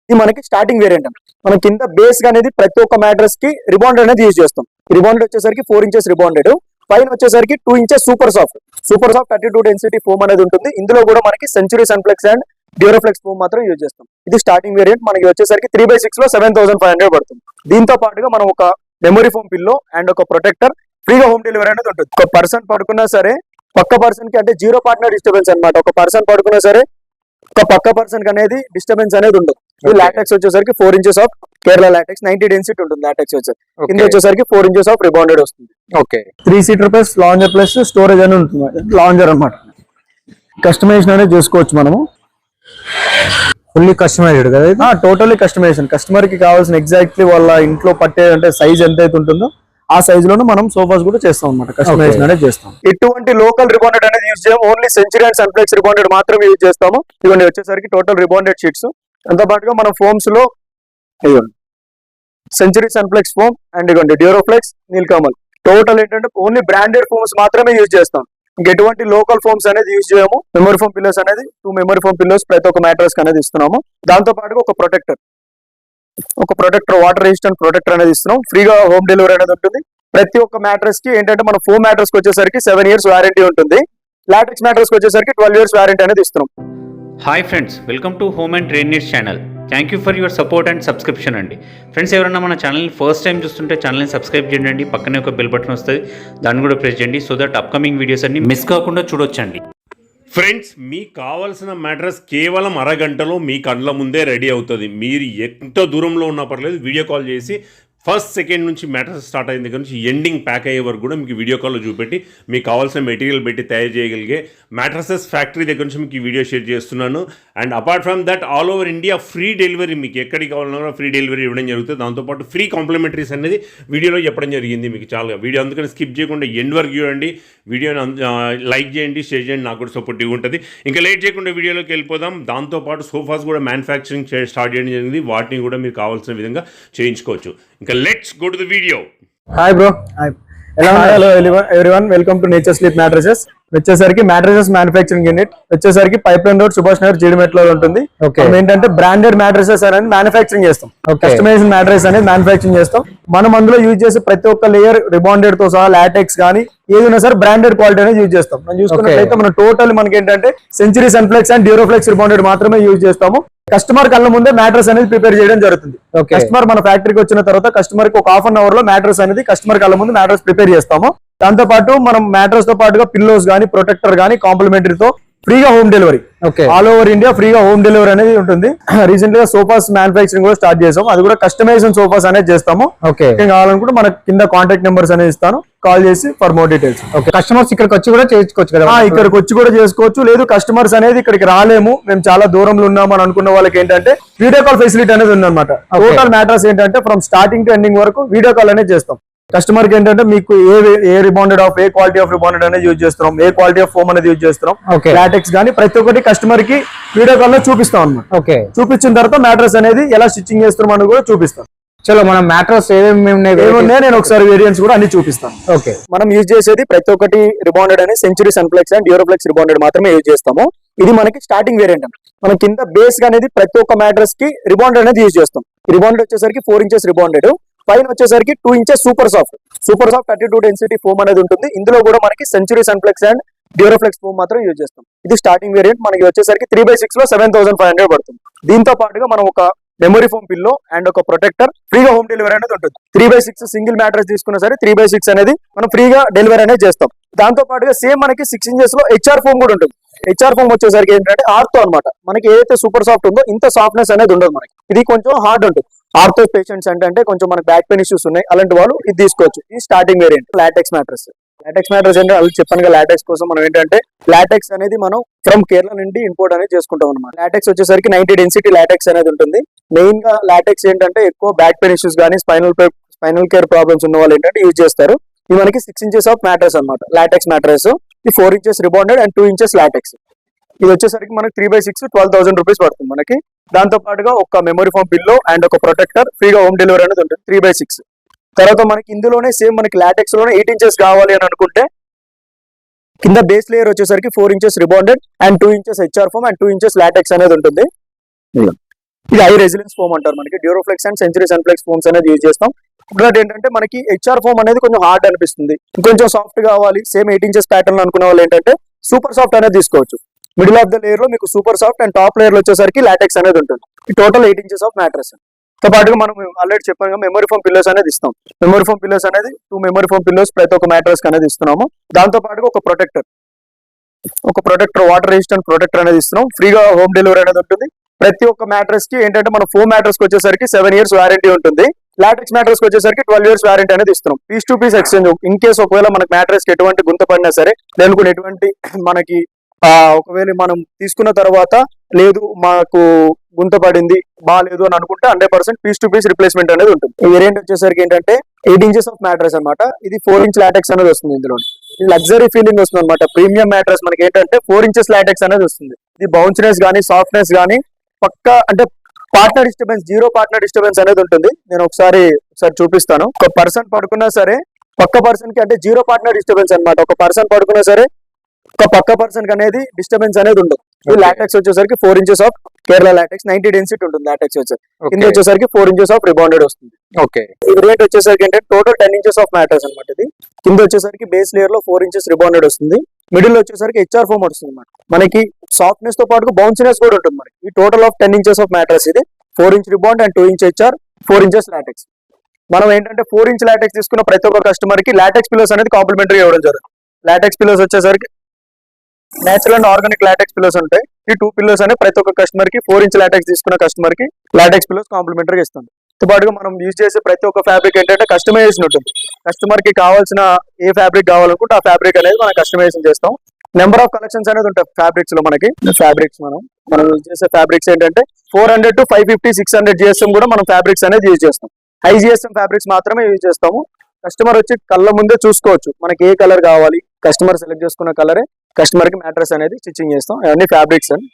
ఇది మనకి starting variant. మనం కింద బేస్ గా అనేది ప్రతి ఒక్క మ్యాట్రెస్ కి రిబాండెడ్ అనేది యూజ్ చేస్తాం. రిబాండెడ్ వచ్చేసరికి 4 ఇంచెస్ రిబాండెడ్, పైన వచ్చేసరికి 2 inches super soft 32 density foam అనేది ఉంటుంది. ఇందులో కూడా మనకి సెంచురీ సన్ఫ్లెక్స్ అండ్ డ్యూరోఫ్లెక్స్ ఫోమ్ మాత్రం యూజ్ చేస్తాం. ఇది స్టార్టింగ్ వేరియంట్. మనకి వచ్చేసరికి 3/6 లో 7,500 పడుతుంది. దీంతో పాటుగా మనం ఒక మెమరీ ఫోమ్ పిల్లో అండ్ ఒక ప్రొటెక్టర్ ఫ్రీగా హోమ్ డెలివరీ అనేది ఉంటుంది. ఒక పర్సన్ పడుకున్నా సరే పక్క పర్సన్ కి అంటే జీరో పార్ట్నర్ డిస్టర్బెన్స్ అనమాట. ఒక పర్సన్ పడుకున్నా సరే ఒక పక్క పర్సన్ కి అనేది డిస్టర్బెన్స్ అనేది ఉండదు. ఈ లాటెక్స్ వచ్చేసరికి 4 inches of Kerala latex 90 density ఉంటుంది. లాటెక్స్ వచ్చేసరికి కింద వచ్చేసరికి 4 ఇంచెస్ ఆఫ్ రిబాండెడ్ వస్తుంది. Okay, 3 seater plus lounger plus storage అని ఉంటుంది. లాంజర్ అనమాట. కస్టమైజేషన్ అనేది చేసుకోవచ్చు మనము. ఫుల్లీ కస్టమైజ్డ్ కదా? Totally customization. కస్టమర్ కి కావాల్సిన ఎగ్జాక్ట్లీ వాళ్ళ ఇంట్లో పట్టే అంటే సైజ్ ఎంత అయితే ఉంటుందో ఆ సైజ్ లోనే మనం సోఫాస్ కూడా చేస్తాం అనమాట. కస్టమైజేషన్ అనేది చేస్తాం. ఎటువంటి లోకల్ రిబాండెడ్ అనేది యూజ్ చేయం. ఓన్లీ సెంచురీ అండ్ సన్ఫ్లెక్స్ రిబాండెడ్ మాత్రమే యూజ్ చేస్తాము. ఇవన్నీ వచ్చేసరికి టోటల్ రిబాండెడ్ షీట్స్. దాంతో పాటుగా మనం ఫోమ్స్ లో సెంచురీ సన్ఫ్లెక్స్ ఫోమ్ అండ్ ఇవ్వండి డ్యూరోఫ్లెక్స్, నీల్కమల్ టోటల్ ఏంటంటే ఓన్లీ బ్రాండెడ్ ఫోమ్స్ మాత్రమే యూజ్ చేస్తాం. ఇంకెటువంటి లోకల్ ఫోమ్స్ అనేది యూజ్ చేయము. మెమరీ ఫోమ్ పిల్లోస్ అనేది 2 మెమరీ ఫోమ్ పిల్లోస్ ప్రతి ఒక్క మ్యాట్రెస్ అనేది ఇస్తున్నాము. దాంతో పాటుగా ఒక ప్రొటెక్టర్ వాటర్ రెసిస్టెంట్ ప్రొటెక్టర్ అనేది ఇస్తున్నాం. ఫ్రీగా హోమ్ డెలివరీ అనేది ఉంటుంది. ప్రతి ఒక్క మ్యాట్రెస్ కి ఏంటంటే మన ఫోమ్ మ్యాట్రెస్ కి వచ్చేసరికి 7 ఇయర్స్ వారంటీ ఉంటుంది. లాటెక్స్ మ్యాట్రెస్ కి వచ్చేసరికి 12 ఇయర్స్ వారంటీ అనేది ఇస్తున్నాం. Hi friends, welcome to home and trade needs channel. Thank you for your support and subscription అండి. ఫ్రెండ్స్, ఎవరైనా మన ఛానల్ని ఫస్ట్ టైం చూస్తుంటే ఛానల్ని సబ్స్క్రైబ్ చేయండి. పక్కనే ఒక బెల్ బటన్ వస్తుంది, దాన్ని కూడా ప్రెస్ చేయండి. సో దట్ అప్కమింగ్ వీడియోస్ అన్ని మిస్ కాకుండా చూడొచ్చండి. ఫ్రెండ్స్, మీకు కావాల్సిన మ్యాట్రెస్ కేవలం అరగంటలో మీ కళ్ళ ముందే రెడీ అవుతుంది. మీరు ఎంత దూరంలో ఉన్నా పర్లేదు, వీడియో కాల్ చేసి ఫస్ట్ సెకండ్ నుంచి మ్యాట్రెస్ స్టార్ట్ అయిన దగ్గర నుంచి ఎండింగ్ ప్యాక్ అయ్యే వరకు కూడా మీకు వీడియో కాల్లో చూపెట్టి మీకు కావాల్సిన మెటీరియల్ పెట్టి తయారు చేయగలిగే మ్యాట్రసెస్ ఫ్యాక్టరీ దగ్గర నుంచి మీకు ఈ వీడియో షేర్ చేస్తున్నాను. And apart from that all over India free delivery, మీకు ఎక్కడికి కావాలన్నా ఫ్రీ డెలివరీ ఇవ్వడం జరుగుతుంది. దాంతోపాటు ఫ్రీ కాంప్లిమెంటరీస్ అనేది వీడియోలో చెప్పడం జరిగింది మీకు చాలా. వీడియో అందుకని స్కిప్ చేయకుండా ఎండ్ వరకు చూడండి. వీడియోని లైక్ చేయండి, షేర్ చేయండి, నాకు కూడా సపోర్టివ్ ఉంటుంది. ఇంకా లేట్ చేయకుండా వీడియోలోకి వెళ్ళిపోదాం. దాంతోపాటు సోఫాస్ కూడా మ్యానుఫ్యాక్చరింగ్ స్టార్ట్ చేయడం జరిగింది. వాటిని కూడా మీరు కావాల్సిన విధంగా చేయించుకోవచ్చు. ఇంకా let's go to the video. Hi bro. Hello everyone, welcome to nature sleep mattresses. వచ్చేసరికి మ్యాట్రెసెస్ మ్యానుఫ్యాక్చరింగ్ యూనిట్ వచ్చేసరికి pipeline road, Subhash Nagar, జీడిమెట్ లో ఉంటుంది. ఏంటంటే బ్రాండెడ్ మ్యాట్రెసెస్ అనేది మ్యానుఫ్యాక్చరింగ్ చేస్తాం. కస్టమైజేషన్ మ్యాట్రెస్ అనేది మ్యానుఫ్యాక్చరింగ్ చేస్తాం. మనం అందులో యూజ్ చేసే ప్రతి ఒక్క లేయర్ రిబాండెడ్ తో సహా లాటెక్స్ కానీ ఏదైనా సరే బ్రాండెడ్ క్వాలిటీ అనేది యూజ్ చేస్తాం. మనం చూసుకున్నట్లయితే మనం టోటల్ మనకి ఏంటంటే సెంచురీ సన్ఫ్లెక్స్ అండ్ డ్యూరోఫ్లెక్స్ రిబాండెడ్ మాత్రమే యూజ్ చేస్తాము. కస్టమర్ కళ్ళ ముందే మ్యాట్రెస్ అనేది ప్రిపేర్ చేయడం జరుగుతుంది. కస్టమర్ మన ఫ్యాక్టరీకి వచ్చిన తర్వాత కస్టమర్ కి ఒక హాఫ్ అన్ అవర్ లో మ్యాట్రెస్ అనేది కస్టమర్ కళ్ళ ముందు మ్యాట్రెస్ ప్రిపేర్ చేస్తాము. దాంతో పాటు మనం మ్యాట్రెస్ తో పాటుగా పిల్లోస్ గానీ ప్రొటెక్టర్ గానీ కాంప్లిమెంటరీతో ఫ్రీగా home delivery all over India ఫ్రీగా హోమ్ డెలివరీ అనేది ఉంటుంది. రీసెంట్ గా సోఫాస్ మ్యానుఫ్యాక్చరింగ్ కూడా స్టార్ట్ చేసాం. అది కూడా కస్టమైజేషన్ సోఫాస్ అనేది చేస్తాము. కావాలనుకుంటే మన కింద కాంటాక్ట్ నెంబర్స్ అనేది ఇస్తాను, కాల్ చేసి ఫర్ మోర్ డీటెయిల్స్. కస్టమర్స్ ఇక్కడికి వచ్చి కూడా చేసుకోవచ్చు కదా? ఇక్కడికి వచ్చి కూడా చేసుకోవచ్చు. లేదు కస్టమర్స్ అనేది ఇక్కడికి రాలేము, మేము చాలా దూరంలో ఉన్నాము అని అనుకున్న వాళ్ళకి ఏంటంటే వీడియో కాల్ ఫెసిలిటీ అనేది ఉందన్నమాట. టోటల్ మ్యాటర్స్ ఏంటంటే ఫ్రమ్ స్టార్టింగ్ టు ఎండింగ్ వరకు వీడియో కాల్ అనేది చేస్తాం. కస్టమర్ కి ఏంటంటే మీకు ఏ రిబాండెడ్ ఆఫ్ ఏ క్వాలిటీ ఆఫ్ రిబాండెడ్ అనేది యూజ్ చేస్తున్నాం, ఏ క్వాలిటీ ఆఫ్ ఫోమ్ అనేది యూజ్ చేస్తున్నాం, లాటెక్స్ కానీ ప్రతి ఒక్కటి కస్టమర్ కి వీడియో కాల్ లో చూపిస్తాం అన్నమాట. చూపించిన తర్వాత మ్యాట్రెస్ అనేది ఎలా స్టిచ్చింగ్ చేస్తున్నాం అని కూడా చూపిస్తాం. చలో మనం మ్యాట్రెస్ ఏమున్నాయో నేను ఒకసారి వేరియంట్స్ కూడా అన్ని చూపిస్తాను. మనం యూజ్ చేసేది ప్రతి ఒక్కటి రిబాండెడ్ అనేది సెంచురీ సన్ఫ్లెక్స్ అండ్ డ్యూరోఫ్లెక్స్ రిబాండెడ్ మాత్రమే యూజ్ చేస్తాము. ఇది మనకి స్టార్టింగ్ వేరియంట్. మనం కింద బేస్ అనేది ప్రతి ఒక్క మ్యాట్రెస్ కి రిబాండెడ్ అనేది యూజ్ చేస్తాం. రిబాండెడ్ వచ్చేసరికి 4 ఇంచెస్ రిబాండెడ్, పైన వచ్చేసరికి 2 inches super soft 32 density foam అనేది ఉంటుంది. ఇందులో కూడా మనకి సెంచురీ సన్ఫ్లెక్స్ అండ్ డ్యూరోఫ్లెక్స్ ఫోమ్ మాత్రం యూజ్ చేస్తాం. ఇది స్టార్టింగ్ వేరియంట్. మనకి వచ్చేసరికి 3/6 లో 7,500 పడుతుంది. దీంతో పాటుగా మనం ఒక మెమరీ ఫోమ్ పిల్లో అండ్ ఒక ప్రొటెక్టర్ ఫ్రీగా హోమ్ డెలివరీ అనేది ఉంటుంది. 3/6 సింగిల్ మ్యాట్రెస్ తీసుకున్నా సరే 3/6 అనేది మనం ఫ్రీగా డెలివరీ అనేది చేస్తాం. దాంతో పాటుగా సేమ్ మనకి 6 ఇంచెస్ లో హెచ్ఆర్ ఫోమ్ కూడా ఉంటుంది. హెచ్ఆర్ ఫోమ్ వచ్చేసరికి ఏంటంటే ఆర్తో అనమాట. మనకి ఏదైతే సూపర్ సాఫ్ట్ ఉందో ఇంత సాఫ్ట్నెస్ అనేది ఉండదు మనకి. ఇది కొంచెం హార్డ్ ఉంటుంది. ఆర్థో పేషెంట్స్ అంటే కొంచెం మనకి బ్యాక్ పెయిన్ ఇష్యూస్ ఉన్నాయి, అలాంటి వాళ్ళు ఇది తీసుకోవచ్చు. ఈ starting variant LaTeX mattress. LaTeX mattress అంటే అది చెప్పాను. లాటెక్స్ కోసం మనం ఏంటంటే లాటెక్స్ అనేది మనం ఫ్రమ్ కేరళ నుండి ఇంపోర్ట్ అనేది చేసుకుంటాం అనమాట. లాటెక్స్ వచ్చేసరికి 90 డెన్సిటీ లాటెక్స్ అనేది ఉంటుంది. మెయిన్ గా లాటెక్స్ ఏంటంటే ఎక్కువ బ్యాక్ పెయిన్ ఇష్యూస్ కానీ స్పైనల్ కేర్ ప్రాబ్లమ్స్ ఉన్న వాళ్ళు ఏంటంటే యూజ్ చేస్తారు. ఇది మనకి 6 ఇంచెస్ ఆఫ్ మ్యాట్రెస్ అనమాట. లాటెక్స్ మ్యాట్రెస్ ఇది 4 inches rebonded and 2 inches LaTeX. ఇది వచ్చేసరికి మనకి 3/6 12,000 రూపీస్ పడుతుంది మనకి. దాంతో పాటుగా ఒక మెమరీ ఫోమ్ పిల్లో అండ్ ఒక ప్రొటెక్టర్ ఫ్రీగా హోమ్ డెలివరీ అనేది ఉంటుంది 3/6. తర్వాత మనకి ఇందులోనే సేమ్ మనకి లాటెక్స్ లోనే 8 ఇంచెస్ కావాలి అని అనుకుంటే కింద బేస్ లేయర్ వచ్చేసరికి 4 inches rebonded and 2 inches HR foam and 2 inches LaTeX అనేది ఉంటుంది. ఇది హై రెసిలెన్స్ ఫోమ్ అంటారు. మనకి డ్యూరోఫ్లెక్స్ అండ్ సెంచురీ సన్ఫ్లెక్స్ ఫోమ్స్ అనేది యూజ్ చేస్తాం. ఇంకోటి ఏంటంటే మనకి హెచ్ఆర్ ఫోమ్ అనేది కొంచెం హార్డ్ అనిపిస్తుంది, ఇంకొంచెం సాఫ్ట్ కావాలి, సేమ్ 8 ఇంచెస్ ప్యాటర్న్ అనుకునే వాళ్ళు ఏంటంటే సూపర్ సాఫ్ట్ అనేది తీసుకోవచ్చు. మిడిల్ ఆఫ్ ద లేయర్ లో మీకు super soft and top layer లో వచ్చేసరికి లాటెక్స్ అనేది ఉంటుంది. ఈ టోటల్ 8 ఇంచెస్ ఆఫ్ మ్యాట్రెస్ తో పాటుగా మనం ఆల్రెడీ చెప్పాము మెమరీ ఫోమ్ పిల్లోస్ అనేది ఇస్తాం. మెమరీ ఫోమ్ పిల్లోస్ అనేది 2 మెమరీ ఫోమ్ పిల్లోస్ ప్రతి ఒక్క మ్యాట్రెస్ అనేది ఇస్తున్నాము. దాంతో పాటుగా ఒక ప్రొటెక్టర్ వాటర్ రెసిస్టెంట్ ప్రొటెక్టర్ అనేది ఇస్తున్నాం. ఫ్రీగా హోమ్ డెలివరీ అనేది ఉంటుంది. ప్రతి ఒక్క మ్యాట్రెస్ కి ఏంటంటే మన ఫోమ్ మ్యాట్రెస్ కి వచ్చేసరికి 7 ఇయర్స్ వారంటీ ఉంటుంది. లాటెక్స్ మ్యాట్రెస్ కి వచ్చేసరికి 12 ఇయర్స్ వారంటీ అనేది ఇస్తున్నాం. Piece to piece exchange in case ఒకవేళ మనకి మ్యాట్రెస్ కి ఎటువంటి గుంత పడినా సరే, లేనుకుని ఎటువంటి మనకి ఒకవేళ మనం తీసుకున్న తర్వాత లేదు మాకు గుంత పడింది బాగాలేదు అని అనుకుంటే 100% పీస్ టు పీస్ రిప్లేస్మెంట్ అనేది ఉంటుంది. ఈ వేరియంట్ వచ్చేసరికి ఏంటంటే 8 ఇంచెస్ ఆఫ్ మ్యాట్రెస్ అనమాట. ఇది 4 ఇంచ్ లాటెక్స్ అనేది వస్తుంది. ఇందులో ఇది లగ్జరీ ఫీలింగ్ వస్తుంది అనమాట. ప్రీమియం మ్యాట్రెస్ మనకి ఏంటంటే 4 ఇంచెస్ లాటెక్స్ అనేది వస్తుంది. ఇది బౌన్స్నెస్ గానీ సాఫ్ట్నెస్ గానీ పక్కా అంటే partner disturbance, zero partner disturbance అనేది ఉంటుంది. నేను ఒకసారి చూపిస్తాను. ఒక పర్సన్ పడుకున్నా సరే పక్క పర్సన్ కి అంటే జీరో పార్ట్నర్ డిస్టర్బెన్స్ అనమాట. ఒక పర్సన్ పడుకున్నా సరే ఒక పక్క పర్సన్ కి అనేది డిస్టర్బెన్స్ అనేది ఉండదు. ఈ లాటెక్స్ వచ్చేసరికి 4 inches of Kerala latex 90 density ఉంటుంది. లాటెక్స్ కింద వచ్చేసరికి 4 ఇంచెస్ ఆఫ్ రిబాండెడ్ వస్తుంది. ఓకే, ఈ రేట్ వచ్చేసరికి ఏంటంటే టోటల్ 10 ఇంచెస్ ఆఫ్ మ్యాట్రెస్ అనమాట. ఇది కింద వచ్చేసరికి బేస్ లేయర్ లో 4 ఇంచెస్ రిబాండెడ్ వస్తుంది. మిడిల్ వచ్చేసరికి హెచ్ఆర్ ఫోమ్ వస్తుంది అనమాట. మనకి సాఫ్ట్నెస్ తో పాటు బౌన్సీనెస్ కూడా ఉంటుంది. మనకి ఈ total of 10 inches of mattress. ఇది 4 inch రిబాండ్ and 2 inch HR, 4 inches LaTeX. మనం ఏంటంటే 4 ఇంచ్ లాటెక్స్ తీసుకున్న ప్రతి ఒక్క కస్టమర్ కి లాటెక్స్ పిల్లోస్ అనేది కాంప్లిమెంటరీ ఇవ్వడం జరుగుతుంది. లాటెక్స్ పిల్లోస్ వచ్చేసరికి natural and organic LaTeX pillows ఉంటాయి. ఈ 2 పిల్లోస్ అనేది ప్రతి ఒక్క కస్టమర్ కి 4 ఇంచ్ లాటెక్స్ తీసుకున్న కస్టమర్ కి లాటెక్స్ పిల్లోస్ కాంప్లిమెంటరీ ఇస్తుంది. తో పాటుగా మనం యూజ్ చేసే ప్రతి ఒక్క ఫ్యాబ్రిక్ ఏంటంటే కస్టమైజేషన్ ఉంటుంది. కస్టమర్ కి కావాల్సిన ఏ ఫ్యాబ్రిక్ కావాలనుకుంటే ఆ ఫ్యాబ్రిక్ అనేది మనం కస్టమైజేషన్ చేస్తాం. నెంబర్ ఆఫ్ కలెక్షన్స్ అనేది ఉంటాయి ఫ్యాబ్రిక్స్ లో. మనకి ఫ్యాబ్రిక్స్ మనం యూజ్ చేసే ఫ్యాబ్రిక్స్ ఏంటంటే 400 to 550, 600 GSM కూడా మనం ఫ్యాబ్రిక్స్ అనేది యూజ్ చేస్తాం. హై GSM ఫ్యాబ్రిక్స్ మాత్రమే యూజ్ చేస్తాము. కస్టమర్ వచ్చి కళ్ళ ముందే చూసుకోవచ్చు మనకి ఏ కలర్ కావాలి. కస్టమర్ సెలెక్ట్ చేసుకున్న కలరే కస్టమర్ కి మ్యాట్రెస్ అనేది స్టిచ్చింగ్ చేస్తాం. అవన్నీ ఫ్యాబ్రిక్స్ అని.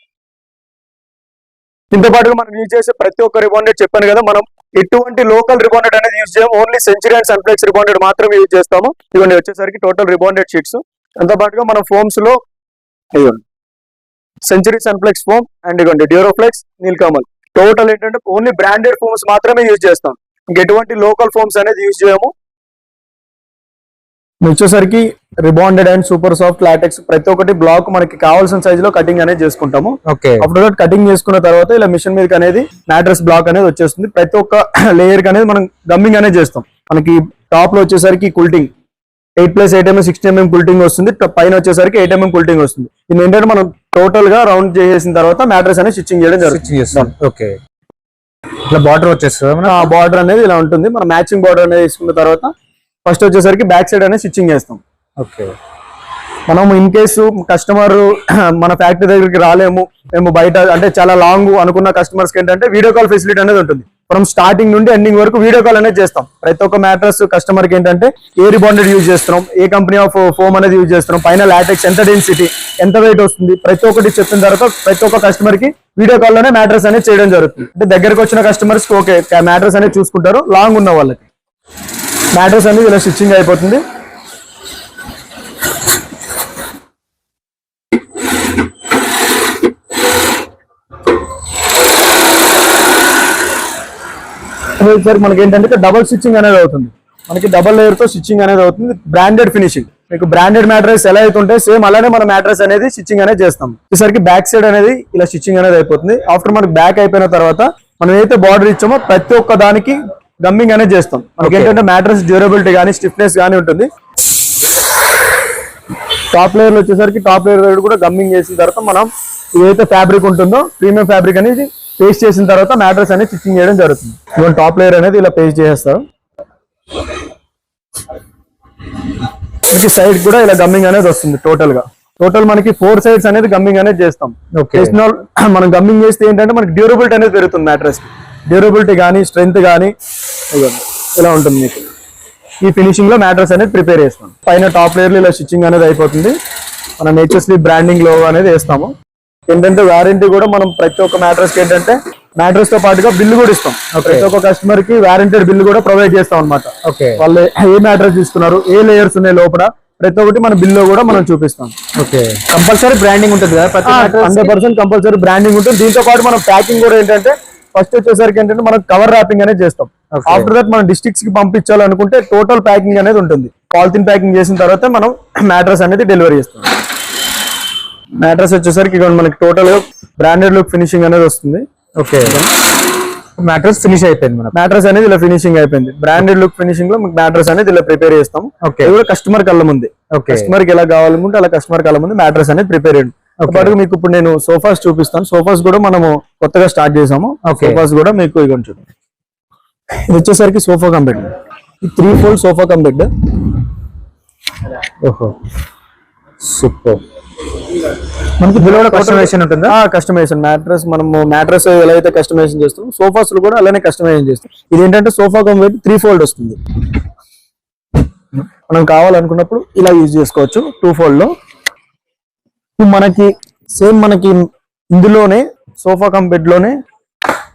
దీంతో పాటుగా మనం యూజ్ చేసే ప్రతి ఒక్క రిబాండెడ్ చెప్పాను కదా, మనం ఎటువంటి లోకల్ రిబాండెడ్ అనేది యూజ్ చేయము. ఓన్లీ సెంచురీ అండ్ సన్ఫ్లెక్స్ రిబాండెడ్ మాత్రమే యూజ్ చేస్తాము. ఇవన్నీ వచ్చేసరికి టోటల్ రిబాండెడ్ షీట్స్. దాంతో పాటుగా మనం ఫోమ్స్ లో సెంచురీ సన్ఫ్లెక్స్ ఫోమ్ అండ్ ఇవ్వండి డ్యూరోఫ్లెక్స్, నీల్కమల్. టోటల్ ఏంటంటే ఓన్లీ బ్రాండెడ్ ఫోమ్స్ మాత్రమే యూజ్ చేస్తాం. ఇంకెటువంటి లోకల్ ఫోమ్స్ అనేది యూజ్ చేయము. వచ్చేసరికి rebonded and super soft LaTeX ప్రతి ఒక్కటి బ్లాక్ మనకి కావాల్సిన సైజ్ లో కటింగ్ అనేది చేసుకుంటాము. ఓకే, అప్పుడు కటింగ్ చేసుకున్న తర్వాత ఇలా మిషన్ మీదకి అనేది మ్యాట్రెస్ బ్లాక్ అనేది వచ్చేస్తుంది. ప్రతి ఒక్క లేయర్ కి అనేది మనం గమ్మింగ్ అనేది చేస్తాం. మనకి టాప్ లో వచ్చేసరికి కుల్టింగ్ 8+8 mm 60 mm కుల్టింగ్ వస్తుంది. పైన వచ్చేసరికి 8 mm కుల్టింగ్ వస్తుంది. ఇది ఏంటంటే మనం టోటల్ గా రౌండ్ చేసిన తర్వాత మ్యాట్రెస్ అనేది స్టిచ్చింగ్ చేయడం జరుగుతుంది. ఓకే, ఇట్లా బార్డర్ వచ్చేస్తుంది. ఆ బార్డర్ అనేది ఇలా ఉంటుంది. మనం మ్యాచింగ్ బార్డర్ అనేది తీసుకున్న తర్వాత ఫస్ట్ వచ్చేసరికి బ్యాక్ సైడ్ అనేది స్టిచ్చింగ్ చేస్తాం. ఓకే, మనం ఇన్ కేసు కస్టమర్ మన ఫ్యాక్టరీ దగ్గరికి రాలేము, మేము బయట అంటే చాలా లాంగ్ అనుకున్న కస్టమర్స్ కి ఏంటంటే వీడియో కాల్ ఫెసిలిటీ అనేది ఉంటుంది. మనం స్టార్టింగ్ నుండి ఎండింగ్ వరకు వీడియో కాల్ అనేది చేస్తాం. ప్రతి ఒక్క మ్యాట్రెస్ కస్టమర్ కి ఏంటంటే ఏ రిబాండెడ్ యూజ్ చేస్తున్నాం, ఏ కంపెనీ ఆఫ్ ఫోమ్ అనేది యూజ్ చేస్తున్నాం, పైన లాటెక్స్ ఎంత డెన్సిటీ, ఎంత వెయిట్ వస్తుంది, ప్రతి ఒక్కటి చెప్పిన తర్వాత ప్రతి ఒక్క కస్టమర్ కి వీడియో కాల్ లోనే మ్యాట్రెస్ అనేది చేయడం జరుగుతుంది. అంటే దగ్గరకు వచ్చిన కస్టమర్స్ కి ఓకే మ్యాట్రెస్ అనేది చూసుకుంటారు. లాంగ్ ఉన్న వాళ్ళకి మ్యాట్రెస్ అనేది ఇలా స్టిచ్చింగ్ అయిపోతుంది. మనకి ఏంటంటే డబల్ స్టిచ్చింగ్ అనేది అవుతుంది. మనకి డబల్ లేయర్ తో స్టిచ్చింగ్ అనేది అవుతుంది. Branded finishing. మీకు బ్రాండెడ్ మ్యాట్రెస్ ఎలా అవుతుంటే సేమ్ అలానే మన మ్యాట్రెస్ అనేది స్టిచ్చింగ్ అనేది చేస్తాం. ఈసరికి బ్యాక్ సైడ్ అనేది ఇలా స్టిచ్చింగ్ అనేది అయిపోతుంది. ఆఫ్టర్ మనకి బ్యాక్ అయిపోయిన తర్వాత మనం ఏదైతే బార్డర్ ఇచ్చామో ప్రతి ఒక్క దానికి గమ్మింగ్ అనేది చేస్తాం. మనకి ఏంటంటే మ్యాట్రెస్ డ్యూరబిలిటీ కానీ స్టిఫ్నెస్ కానీ ఉంటుంది. టాప్ లేయర్ వచ్చేసరికి టాప్ లేయర్ కూడా గమ్మింగ్ చేసిన తర్వాత మనం ఏదైతే ఫ్యాబ్రిక్ ఉంటుందో ప్రీమియం ఫ్యాబ్రిక్ అనేది పేస్ట్ చేసిన తర్వాత మ్యాట్రెస్ అనేది స్టిచ్చింగ్ చేయడం జరుగుతుంది. ఇవన్నీ టాప్ లేయర్ అనేది ఇలా పేస్ట్ చేస్తారు. సైడ్ కూడా ఇలా గమ్మింగ్ అనేది వస్తుంది. టోటల్ మనకి 4 సైడ్స్ అనేది గమ్మింగ్ అనేది చేస్తాం. మనం గమ్మింగ్ చేస్తే ఏంటంటే మనకి డ్యూరబిలిటీ అనేది పెరుగుతుంది. మ్యాట్రెస్ డ్యూరబిలిటీ కానీ స్ట్రెంత్ కానీ ఇలా ఉంటుంది. మీకు ఈ ఫినిషింగ్ లో మ్యాట్రెస్ అనేది ప్రిపేర్ చేస్తాం. పైన టాప్ లేయర్ లో ఇలా స్టిచ్చింగ్ అనేది అయిపోతుంది. మనం హెచ్ఎస్లీ బ్రాండింగ్ లోగో అనేది వేస్తాము. ఏంటంటే వారంటీ కూడా మనం ప్రతి ఒక్క మ్యాట్రెస్ కి ఏంటంటే మ్యాట్రెస్ తో పాటుగా బిల్లు కూడా ఇస్తాం. ప్రతి ఒక్క కస్టమర్ కి వారంటెడ్ బిల్లు కూడా ప్రొవైడ్ చేస్తాం అనమాట. వాళ్ళు ఏ మ్యాట్రెస్ తీసుకున్నారు, ఏ లేయర్స్ ఉన్నాయి లోపల ప్రతి ఒక్కటి మన బిల్లో కూడా మనం చూపిస్తాం. ఓకే, కంపల్సరీ బ్రాండింగ్ ఉంటుంది కదా 100% కంపల్సరీ బ్రాండింగ్ ఉంటుంది. దీంతో పాటు మనం ప్యాకింగ్ కూడా ఏంటంటే ఫస్ట్ వచ్చేసరికి ఏంటంటే మనం కవర్ ర్యాపింగ్ అనేది చేస్తాం. ఆఫ్టర్ దట్ మనం డిస్ట్రిక్ట్స్ కి పంపించాలనుకుంటే టోటల్ ప్యాకింగ్ అనేది ఉంటుంది. పాలిథిన్ ప్యాకింగ్ చేసిన తర్వాత మనం మ్యాట్రస్ అనేది డెలివరీ చేస్తాం. మ్యాట్రస్ వచ్చేసరికి ఇక్కడ మనకి టోటల్ బ్రాండెడ్ లుక్ ఫినిషింగ్ అనేది వస్తుంది. ఓకే, మ్యాట్రస్ ఫినిష్ అయిపోయింది మనకు. మ్యాట్రస్ అనేది ఇలా ఫినిషింగ్ అయిపోయింది. బ్రాండెడ్ లుక్ ఫినిషింగ్ లో మ్యాట్రస్ అనేది ఇలా ప్రిపేర్ చేస్తాం. ఓకే, ఇది కూడా కస్టమర్ కళ్ళ ముందు. కస్టమర్ కి ఎలా కావాలనుకుంటే అలా కస్టమర్ కళ్ళ ముందు మ్యాట్రస్ అనేది ప్రిపేర్ అయ్యింది. పాటుగా మీకు ఇప్పుడు నేను సోఫాస్ చూపిస్తాను. సోఫాస్ కూడా మనము కొత్తగా స్టార్ట్ చేసాము. సోఫాస్ కూడా మీకు ఇవ్వండి చూడండి. ఇది వచ్చేసరికి సోఫా కమ్ బెడ్. ఈ 3 fold సోఫా కమ్ బెడ్. ఓహో సూపర్. మనకి ఇందులో కూడా కస్టమైజేషన్ ఉంటుందా? కస్టమైజేషన్ మ్యాట్రస్ మనము మ్యాట్రస్ ఎలా అయితే కస్టమైజేషన్ చేస్తాం సోఫాస్ కూడా అలానే కస్టమైజేషన్ చేస్తాం. ఇది ఏంటంటే సోఫా కమ్ బెడ్ 3 fold వస్తుంది. మనం కావాలనుకున్నప్పుడు ఇలా యూజ్ చేసుకోవచ్చు 2 fold లో. మనకి సేమ్ మనకి ఇందులోనే సోఫా కమ్ బెడ్ లోనే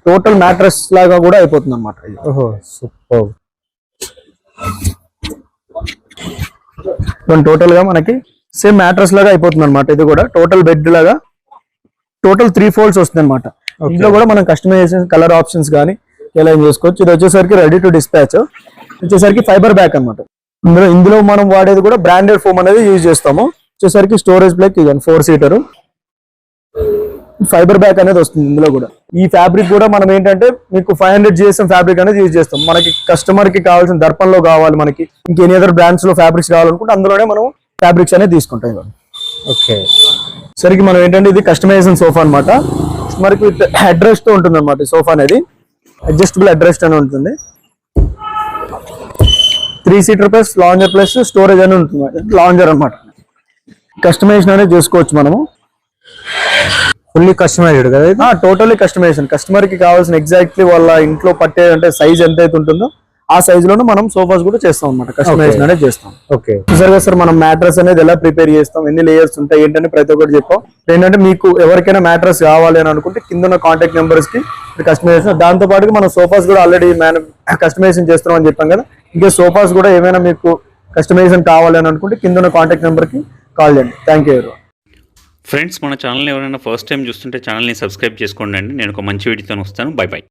టోటల్ మ్యాట్రస్ లాగా కూడా అయిపోతుంది అన్నమాట. ఓహో సూపర్. టోటల్ గా మనకి సేమ్ మ్యాట్రస్ లాగా అయిపోతుంది అనమాట. ఇది కూడా టోటల్ బెడ్ లాగా టోటల్ 3 folds వస్తుంది అనమాట. ఇందులో కూడా మనం కస్టమైజేషన్ కలర్ ఆప్షన్స్ కానీ ఎలా చేసుకోవచ్చు. ఇది వచ్చేసరికి రెడీ టు డిస్పాచ్. వచ్చేసరికి ఫైబర్ బ్యాక్ అనమాట. ఇందులో మనం వాడేది కూడా బ్రాండెడ్ ఫోమ్ అనేది యూజ్ చేస్తాము. వచ్చేసరికి స్టోరేజ్ బ్లాక్ ఇది 4 seater ఫైబర్ బ్యాక్ అనేది వస్తుంది. ఇందులో కూడా ఈ ఫ్యాబ్రిక్ కూడా మనం ఏంటంటే మీకు 500 GSM ఫ్యాబ్రిక్ అనేది యూజ్ చేస్తాం. మనకి కస్టమర్ కి కావాల్సిన దర్పంలో కావాలి, మనకి ఇంకెనీ అదర్ బ్రాండ్స్ లో ఫ్యాబ్రిక్స్ కావాలనుకుంటే అందులోనే మనం ఫ్యాబ్రిక్స్ అనేది తీసుకుంటాం. ఇవ్వండి. ఓకే, సరికి మనం ఏంటంటే ఇది కస్టమైజేషన్ సోఫా అనమాట. మనకి విత్ హెడ్ రెస్ట్ తో ఉంటుంది అనమాట. ఈ సోఫా అనేది అడ్జస్టబుల్ హెడ్ రెస్ట్ అని ఉంటుంది. 3 seater plus lounger plus storage అని ఉంటుంది. లాంజర్ అనమాట. కస్టమైజేషన్ అనేది చేసుకోవచ్చు మనము. ఫుల్లీ కస్టమైజ్డ్ కదా ఇది? Totally customization. కస్టమర్ కి కావాల్సిన ఎగ్జాక్ట్లీ వాళ్ళ ఇంట్లో పట్టే అంటే సైజ్ ఎంత అయితే ఉంటుందో ఆ సైజ్ లోనే మనం సోఫాస్ కూడా చేస్తాం అనమాట. కస్టమైజేషన్ అనేది చేస్తాం. ఓకే, చూసారుగా సార్ మనం మ్యాట్రస్ అనేది ఎలా ప్రిపేర్ చేస్తాం, ఎన్ని లేయర్స్ ఉంటాయి ఏంటంటే ప్రతి ఒక్కటి చెప్పాం. ఏంటంటే మీకు ఎవరికైనా మ్యాట్రస్ కావాలి అని అనుకుంటే కింద ఉన్న కాంటాక్ట్ నెంబర్స్ కి కస్టమైజేషన్. దాంతో పాటుగా మనం సోఫాస్ కూడా ఆల్రెడీ కస్టమైజేషన్ చేస్తున్నాం అని చెప్పాం కదా. ఇంకా సోఫాస్ కూడా ఏమైనా మీకు కస్టమైజేషన్ కావాలి అని అనుకుంటే కింద ఉన్న కాంటాక్ట్ నెంబర్ కి కాల్ చేయండి. Thank you. ఫ్రెండ్స్, మన ఛానల్ ఎవరైనా ఫస్ట్ టైం చూస్తుంటే ఛానల్ని సబ్స్క్రైబ్ చేసుకోండి అండి. నేను ఒక మంచి వీడియోతో వస్తాను. By by.